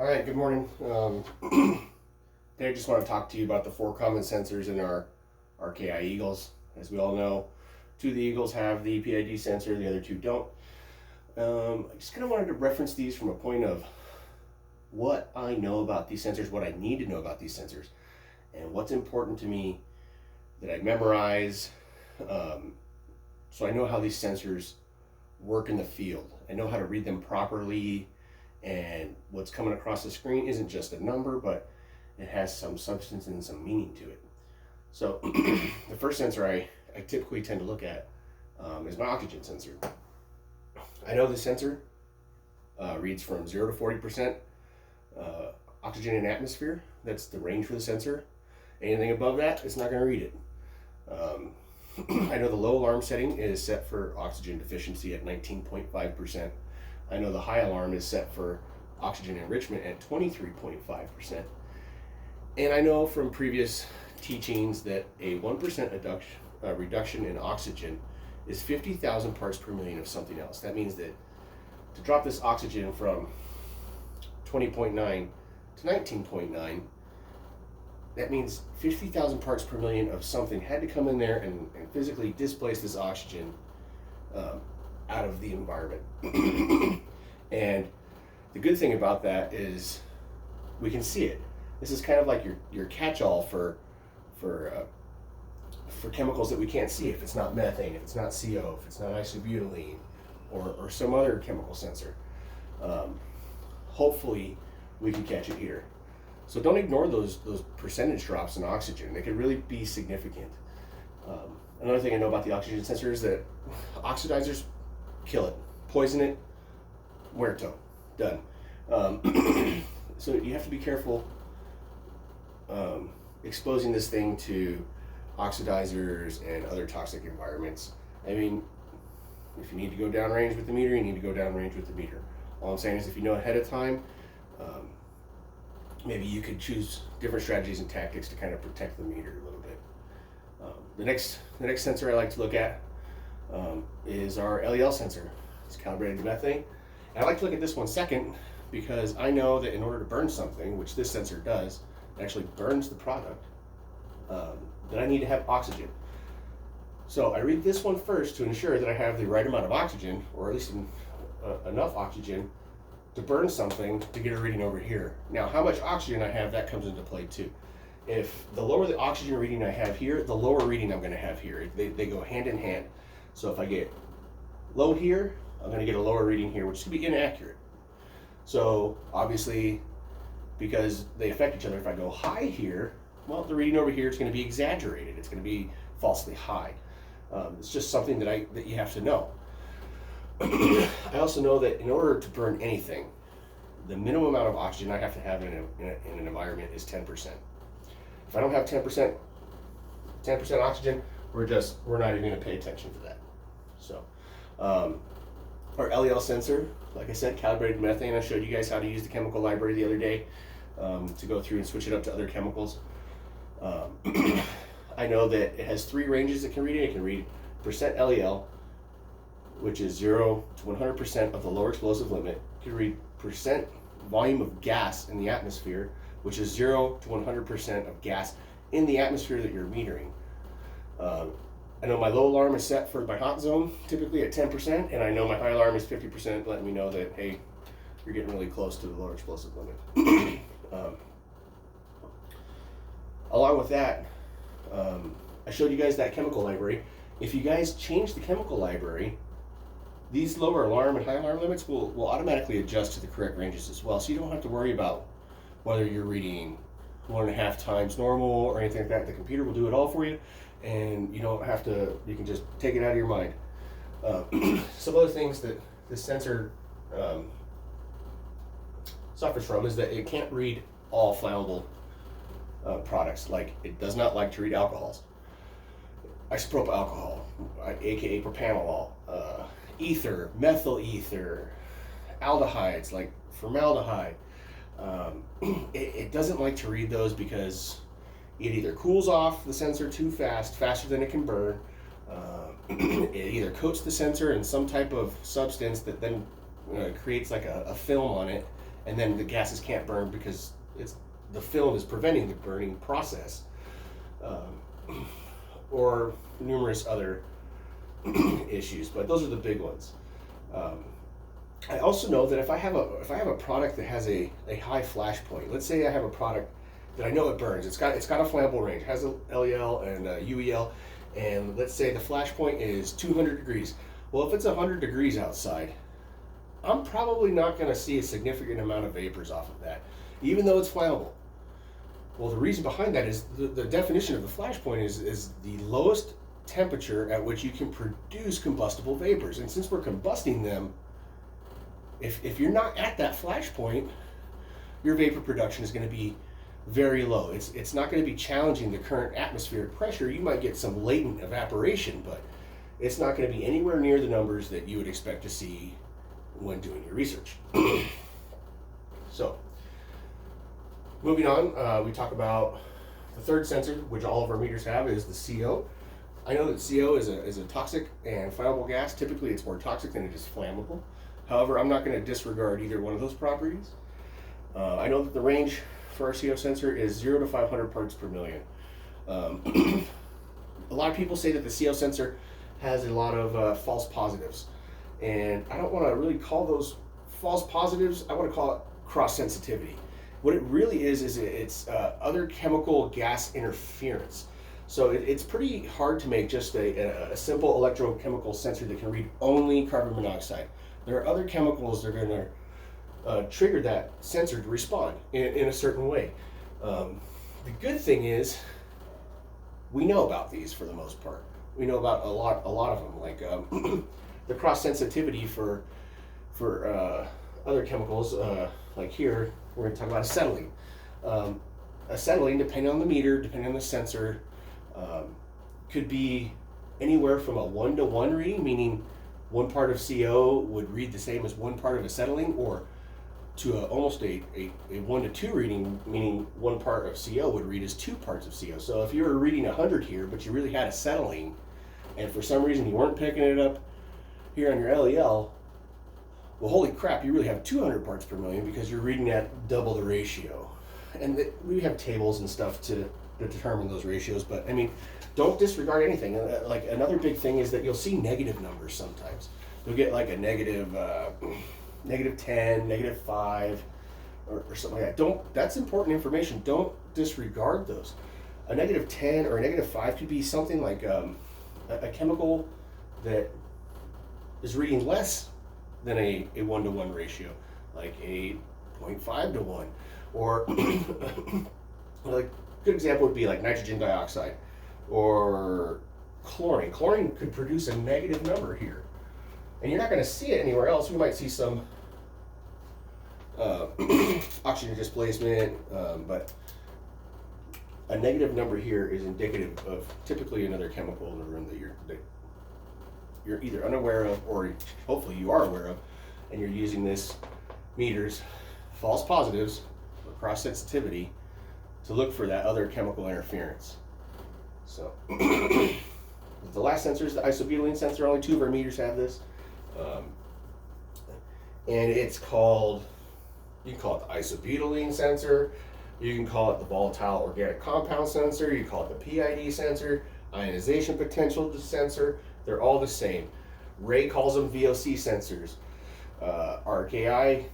All right, good morning. Today I just want to talk to you about the 4 common sensors in our Rki Eagles. As we all know, 2 of the Eagles have the PID sensor, the other 2 don't. I just kind of wanted to reference these from a point of what I know about these sensors, what I need to know about these sensors, and what's important to me that I memorize, so I know how these sensors work in the field. I know how to read them properly, and what's coming across the screen isn't just a number, but it has some substance and some meaning to it. So the first sensor I typically tend to look at is my oxygen sensor. I know the sensor reads from 0 to 40% oxygen in atmosphere. That's the range for the sensor. Anything above that, it's not going to read it. I know the low alarm setting is set for oxygen deficiency at 19.5%. I know the high alarm is set for oxygen enrichment at 23.5%. And I know from previous teachings that a 1% reduction in oxygen is 50,000 parts per million of something else. That means that to drop this oxygen from 20.9 to 19.9, that means 50,000 parts per million of something had to come in there and physically displace this oxygen out of the environment. And the good thing about that is we can see it. This is kind of like your catch-all for chemicals that we can't see. If it's not methane, if it's not CO, if it's not isobutylene, or some other chemical sensor, hopefully we can catch it here. So don't ignore those percentage drops in oxygen. They could really be significant. Another thing I know about the oxygen sensor is that oxidizers kill it, poison it, wear tow, done. So you have to be careful exposing this thing to oxidizers and other toxic environments. I mean, if you need to go downrange with the meter, you need to go downrange with the meter. All I'm saying is if you know ahead of time, maybe you could choose different strategies and tactics to kind of protect the meter a little bit. The next sensor I like to look at is our LEL sensor. It's calibrated to methane. And I like to look at this one second because I know that in order to burn something, which this sensor does, it actually burns the product, that I need to have oxygen. So I read this one first to ensure that I have the right amount of oxygen, or at least enough oxygen to burn something to get a reading over here. Now, how much oxygen I have, that comes into play too. If the lower the oxygen reading I have here, the lower reading I'm going to have here. They go hand in hand. So if I get low here, I'm going to get a lower reading here, which is going to be inaccurate. So obviously, because they affect each other, if I go high here, well, the reading over here is going to be exaggerated. It's going to be falsely high. It's just something that you have to know. I also know that in order to burn anything, the minimum amount of oxygen I have to have in an environment is 10%. If I don't have 10% oxygen, we're not even going to pay attention to that. So, our LEL sensor, like I said, calibrated methane. I showed you guys how to use the chemical library the other day to go through and switch it up to other chemicals. I know that it has 3 ranges it can read. It can read percent LEL, which is 0 to 100% of the lower explosive limit. It can read percent volume of gas in the atmosphere, which is 0 to 100% of gas in the atmosphere that you're metering. I know my low alarm is set for my hot zone, typically at 10%, and I know my high alarm is 50%, letting me know that, hey, you're getting really close to the lower explosive limit. Along with that, I showed you guys that chemical library. If you guys change the chemical library, these lower alarm and high alarm limits will automatically adjust to the correct ranges as well, so you don't have to worry about whether you're reading 1.5 times normal or anything like that. The computer will do it all for you, and you don't have to, you can just take it out of your mind. Some other things that this sensor suffers from is that it can't read all flammable products. Like, it does not like to read alcohols. Isopropyl alcohol, aka propanolol, ether, methyl ether, aldehydes like formaldehyde. It doesn't like to read those because it either cools off the sensor too fast, faster than it can burn. It either coats the sensor in some type of substance that then creates like a film on it, and then the gases can't burn because the film is preventing the burning process, or numerous other issues. But those are the big ones. I also know that if I have a product that has a high flash point, let's say I have a product that I know it burns. It's got a flammable range, it has a LEL and a UEL, and let's say the flash point is 200 degrees. Well, if it's 100 degrees outside, I'm probably not going to see a significant amount of vapors off of that, even though it's flammable. Well, the reason behind that is the definition of the flash point is the lowest temperature at which you can produce combustible vapors. And since we're combusting them, if you're not at that flash point, your vapor production is going to be very low. It's not going to be challenging the current atmospheric pressure. You might get some latent evaporation, but it's not going to be anywhere near the numbers that you would expect to see when doing your research. So, moving on, we talk about the third sensor, which all of our meters have, is the CO. I know that CO is a toxic and flammable gas. Typically, it's more toxic than it is flammable. However, I'm not going to disregard either one of those properties. I know that the range for our CO sensor is 0 to 500 parts per million. A lot of people say that the CO sensor has a lot of false positives, and I don't want to really call those false positives. I want to call it cross sensitivity. What it really is it's other chemical gas interference. So it's pretty hard to make just a simple electrochemical sensor that can read only carbon monoxide. There are other chemicals that are going to trigger that sensor to respond in a certain way. The good thing is we know about these for the most part. We know about a lot of them, like the cross sensitivity for other chemicals. Like here, we're going to talk about acetylene. Acetylene, depending on the meter, depending on the sensor, could be anywhere from a 1-to-1 reading, meaning one part of CO would read the same as one part of acetylene, or to almost a 1-to-2 reading, meaning one part of CO would read as 2 parts of CO. So if you were reading 100 here, but you really had acetylene, and for some reason you weren't picking it up here on your LEL, well, holy crap, you really have 200 parts per million because you're reading at double the ratio. And we have tables and stuff to determine those ratios, but I mean, don't disregard anything. Like another big thing is that you'll see negative numbers sometimes. You'll get like a negative 10, -5, or something like that. That's important information. Don't disregard those. A -10 or a -5 could be something like a chemical that is reading less than a 1-to-1 ratio, like a 0.5-to-1, or like a good example would be like nitrogen dioxide or chlorine. Chlorine could produce a negative number here, and you're not going to see it anywhere else. We might see some oxygen displacement, but a negative number here is indicative of typically another chemical in the room that you're either unaware of, or hopefully you are aware of, and you're using this meter's false positives or cross sensitivity to look for that other chemical interference. So the last sensor is the isobutylene sensor. Only 2 of our meters have this, and it's called, you can call it the isobutylene sensor, you can call it the volatile organic compound sensor, you can call it the PID sensor, ionization potential sensor. They're all the same. Ray calls them VOC sensors. RKI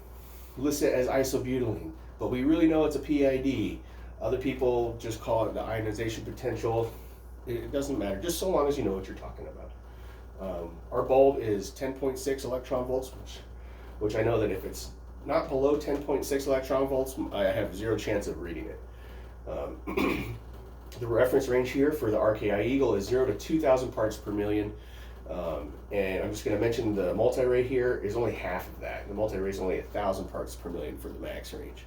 lists it as isobutylene, but we really know it's a PID. Other people just call it the ionization potential. It doesn't matter, just so long as you know what you're talking about. Our bulb is 10.6 electron volts, which I know that if it's not below 10.6 electron volts, I have 0 chance of reading it. The reference range here for the Rki Eagle is 0 to 2,000 parts per million. And I'm just going to mention the multi-ray here is only half of that. The multi-ray is only 1,000 parts per million for the max range.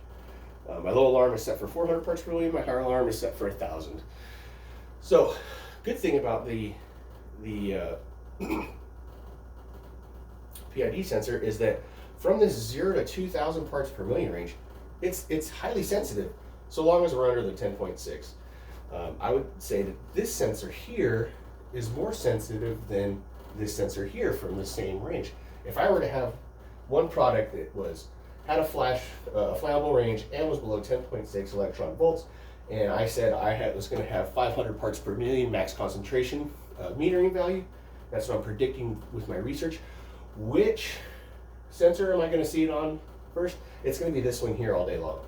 My low alarm is set for 400 parts per million. My higher alarm is set for 1,000. So, good thing about the PID sensor is that from this 0 to 2,000 parts per million range, it's highly sensitive, so long as we're under the 10.6. I would say that this sensor here is more sensitive than this sensor here from the same range. If I were to have one product that was had a flammable range, and was below 10.6 electron volts. And I said was going to have 500 parts per million max concentration metering value. That's what I'm predicting with my research. Which sensor am I going to see it on first? It's going to be this one here all day long.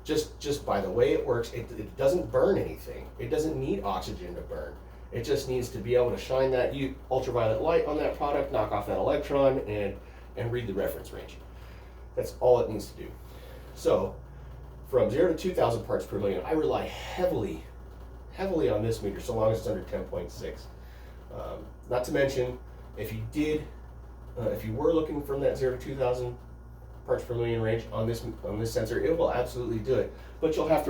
Just by the way it works, it doesn't burn anything. It doesn't need oxygen to burn. It just needs to be able to shine that ultraviolet light on that product, knock off that electron, and read the reference range. That's all it needs to do. So from 0 to 2,000 parts per million, I rely heavily on this meter, so long as it's under 10.6. Not to mention, if you were looking from that 0 to 2,000 parts per million range on this sensor, it will absolutely do it. But you'll have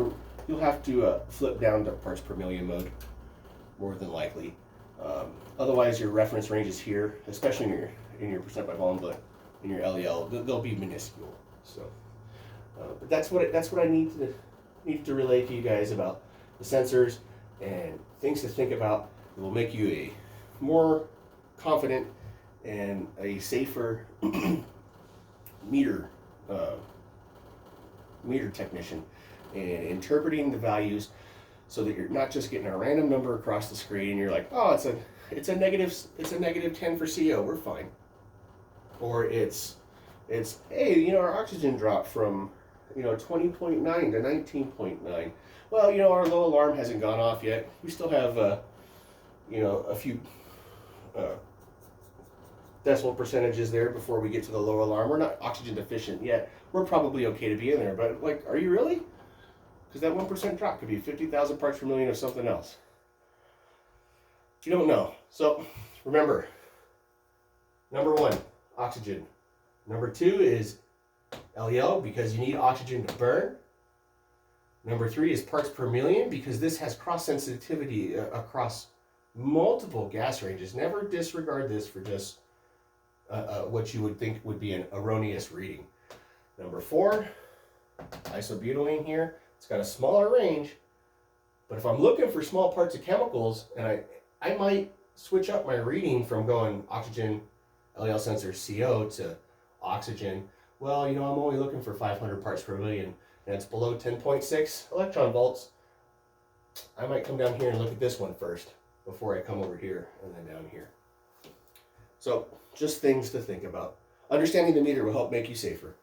to flip down to parts per million mode, more than likely. Otherwise, your reference ranges here, especially in your percent by volume, but in your LEL, they'll be minuscule. So, but that's what I need to relay to you guys about the sensors and things to think about that will make you a more confident and a safer meter technician, and interpreting the values so that you're not just getting a random number across the screen and you're like, oh, it's a negative 10 for CO, we're fine. Or it's hey, our oxygen dropped from 20.9 to 19.9. Well, our low alarm hasn't gone off yet. We still have a few decimal percentages there before we get to the low alarm. We're not oxygen deficient yet. We're probably okay to be in there, but are you really? Because that 1% drop could be 50,000 parts per million of something else. You don't know. So remember, number 1, oxygen. Number 2 is LEL, because you need oxygen to burn. Number 3 is parts per million, because this has cross sensitivity across multiple gas ranges. Never disregard this for just what you would think would be an erroneous reading. Number 4, isobutylene here. It's got a smaller range, but if I'm looking for small parts of chemicals, and I might switch up my reading from going oxygen, LEL sensor, CO to oxygen. Well, I'm only looking for 500 parts per million, and it's below 10.6 electron volts. I might come down here and look at this one first before I come over here and then down here. So just things to think about. Understanding the meter will help make you safer.